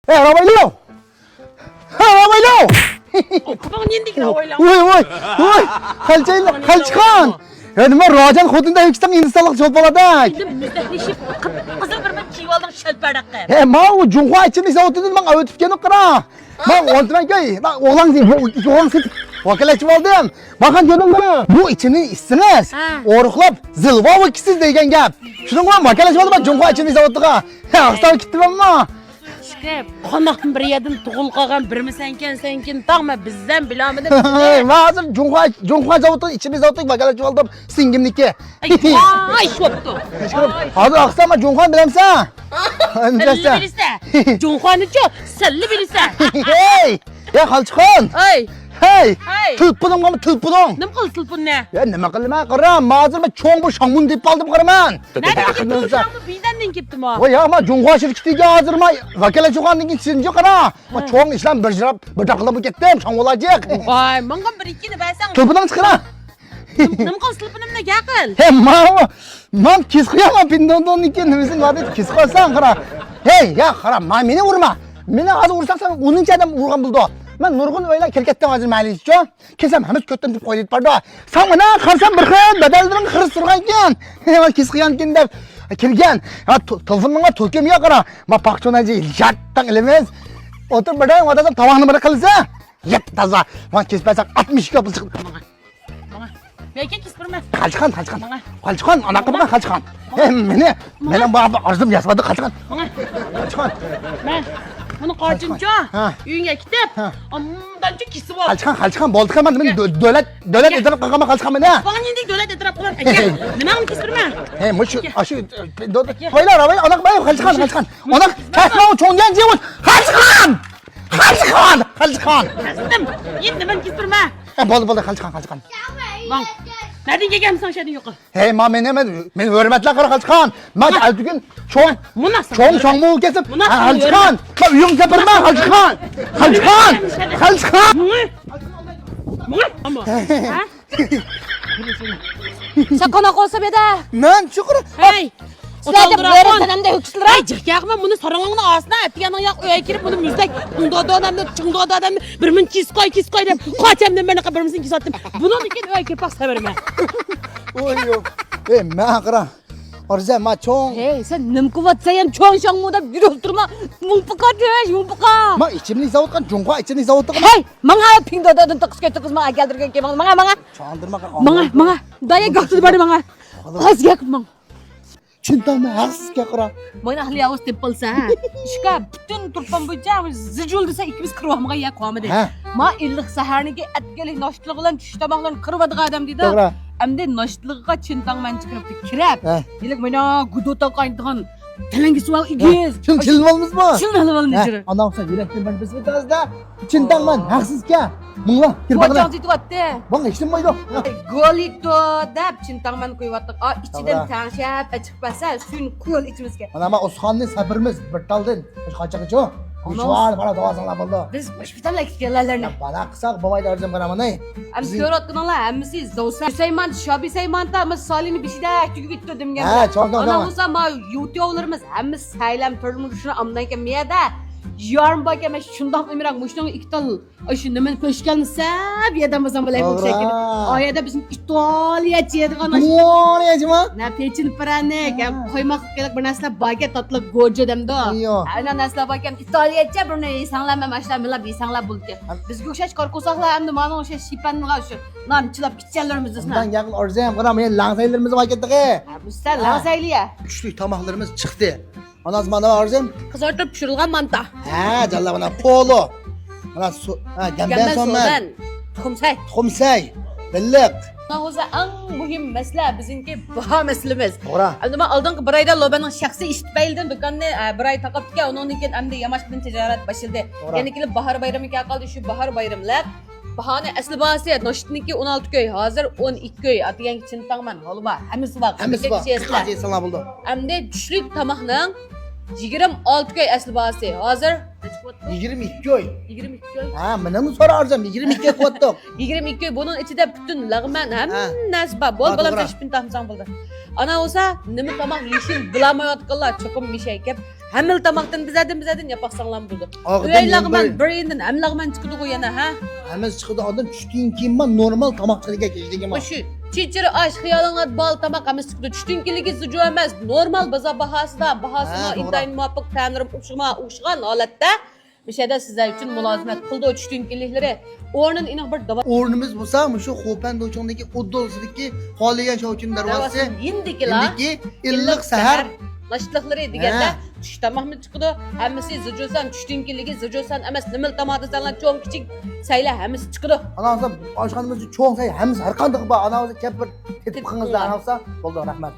Arabayla! Arabayla! Kapağın yendik arabayla. Voy! Qalchiqan! Nima Rojan xudinda hechtam Hindistonlik jol bo'ladi. Şimdi müzdehlişip kızıl kırmızı kiyip aldın şelperdakka. He, ma u Junhua ichini zavodidan men o'tib kelib qara. Men o'ldiman-ku. O'g'lang set vakolatchi oldim. Bakın gördüm bana. Bu içini istiniz. O'ruqlab zilva vakisiz degan gap. Shuni men vakolatchi oldim Junhua ichini zavodiga. Ha, aqsal ketdimmi? İşte konakın bir yerden tuğul kalan bir mi senkin tağma bizden bilamedim. Ma hozir Junhua zavodi ichini zavodiga vakolatchi oldim singlimniki. Ay şoptu. Hozir aqsal men Junhua bilamsan. Selli bilirse. Cunhuanıcı selli bilirse. Hey! Ya Qalchiqan. Ay. Hey! Hey. Tulpuning mı tulpuning? Nim qilsin bu ne? Ya nima qilma qaram, hozir men cho'ng bu shangmun deb qoldim qaraman. Nerede gittin bu şamı bizden gittim o. Voy ya men Junhua shirkatiga hozir men vakolatchi olgandan keyin qara. Men cho'ng ishlar bir taqlab ketdim, shang olajak. Vay mangam bir ikini versen. Tulpuning chiqara. Nim qilsin bu ne gaqil? He men kis qo'yaman pindondonniki nimasini va'da kis qo'ysan qara. Hey, ya qara, meni urma. Meni hozir ursang sen 10-chi adam urgan bo'ldi. Men nurg'un o'ylab kelkatdan hozir maylichi. Kelsam hammasi ko'tdan deb qo'yib bordi. Sen mana qarsam bir xil badaldan xiris turgan ekan. Men kis qo'yankin deb kelgan. Ha telefonimga to'kimga qara. Men paqchonaji jatdan ilimiz. O'tir birdan odam tovoqni bir qilsa, yep toza. Men kespasak 60 ga pul chiqdi. Belki kispirme. Qalchiqan, anaqa bilan Qalchiqan. Meni bu arzum yasmadi Qalchiqan. Qalchiqan. Men bunu qarchimcha uyingga ketib, amdancha kisib ol. Qalchiqan bo'ldi men davlat edirib qilganman Qalchiqan meni. Bana yendik davlat etiraf qilar. Nimani kispirme? He, shu qo'ylar avval anaqa bay Qalchiqan. Ona tasma cho'ngan jevon. Qalchiqan. Kasdım. Endi men kispirme. Bo'ldi Qalchiqan. Bak. Nereden gelmişsin şeyden yok? Hey, men hurmatli qara Qalchiqan. Men altugun cho'ng mu kesib. Qalchiqan. Men uyim gapirma Qalchiqan. Ama. Sen konak olsa beda. Men chuqur. Hey. Sizler de böyle dönemde hüküştüler. Ay cakağıma bunu sarıngının ağzına etiyanın yak öye girip bunu müzdek. Bunda adamda, çında adamda. Bir min kis koy deyip. Kaçemden ben ne bir misin kis attım. Bunun için öye girip bak severim ben. Oy. Hey, men qara. Orza ma cho'ng. Hey sen nim kuvatsayan çoğun şangmuda yürüp durma. Mumpuka diyor, mumpuka. Ma ichimlik zavodgan Junhua ichimlik zavodga. Hey, mana pingdodan tıkız mana keldirgen ke mana. Çaldırma qara. Mana. Daya gaktı bari mana. Az yak mana. Çintama haksızga qara. Mana ahli avuz tepilsa ha. İşka bütün turpan boyunca zicul desa ikimiz kırvamga yak qamadi. Ma illik saharniki atgelik noştlik bilan tush tomoqlarni qirvadigan adam deydi. To'g'ri. Amde noştliqqa chintangman chiqibdi. Kirab. Delik mana gudota qaytgan. Talangi suv igiz. Chil olmazmi? Chil olmazmi? Ondan sonra yürekten ben biz bitazda. Çintangman haksızga. Bunga Bojan deyapti. Bana işim maydo. Golito deb chintangman qo'yapti. Ichidan tangshab chiqmasa, suyun qo'l ichimizga. Mana Osxonni sabrimiz bir taldan. Qachagacha? Ushvar bana davasanglar bo'ldi. Biz hospitalga kelganlarni. Bana qisaq bobaylar arzim qaramani. Am ko'rotganlar hammasi Zovsa. Husayman, Shobi Saymanta biz solini bishida tugib bitdi demgan. Ha, cho'g'dan. Ana bo'lsa ma YouTube'larimiz hammasi saylam turmushini amdanka miyada. Yarım bak ama şundan emirak muştan iktal. Şu nemen peşkelnse bir adam bazan böyle bu şekilde. Ayada bizim İtalya çiğdiğen aşı. İtalya mı? Ne peçin parane? Koymak gerek bir nasla baget tatlı goca demdo. Ana nasla bakem İtalyaca bunu insanlar başlar mı la bir insanlar buldu. Biz göçeş korkusakla hem de manın şey şipanlığa şu. Lan çılap piçerlerimiz desene. Bundan yakın orzayım qaramay langsaylarımızı vakitdik. Bu sen langsayliya. Güçlü tamaqlarımız çıktı. Ondan sonra arzum Kızartıp pişirilgan manta. Ha, jalla bana polo. Mana gamben sonman. Xumsay. Billik. Nahoza en mühim mesele bizimki baha meselemiz. Ora. Ama aldığın bir ayda lobanın şahsi işitmeylden dükkanını bir ay takıp ki onun için hem de yamaç bin ticaret başladı. Yani ki bahar bayramı ki kaldı şu bahar bayramlar. Bahane aslı bahsi noştniki 16 köy hazır 12 köy atiyen için tamam halıba hemisi var. Hemisi var. Hadi sana buldu. Hem de güçlük tamahның 26 köy aslı bahsi hazır. 22 oy. 22 oy. Ha, mana mi so'rarsan? 22 qilyapti. 22 oy bunun içinde bütün lag'man Ha. hammasi bor. Bol Ha, balam to'g'ri. tashib tamsam bo'ldi. Ana bo'lsa nima tomoq yeyishini bilmayotganlar cho'qim mishayib hamil tomoqdan bizadin yapaqsanglar bo'ldi. Og'dan Uy lag'man endi- braindan ham lag'man chiqdi ku yana ha. Hammasi chiqdi, oldin tushdan keyin men normal tomoqchilikka keldim. Shu chichiri osh xiyolinglar bol tomoq hammasi chiqdi. Tushdan keligi zujo emas, normal baza bahosida, Ha, bahosini to'g'ri. intayin muvofiq ta'mirim o'xshagan holatda mishada sizlar uchun mulozimat qildi tushdan keliklari. O'rnin iniq bir davo O'rnimiz bo'lsa, shu Xo'pan do'chondagi O'ddolsidagi xoligan shovchin darvozasi. indikilar. Indiki illiq sahar Nashliqlari deganda Ha. tush tomoqni chiqdi. Hammasi zujosan, tushdan keligi zujosan emas, nimil tomoqdasanlar cho'ng kichik sayla hammasi chiqdi. Anavsa oshxonamizni cho'ng say, hammasi har qanday bor. Anavsa kelib bir tepib qilingizlar, anavsa. Bo'ldi, rahmat.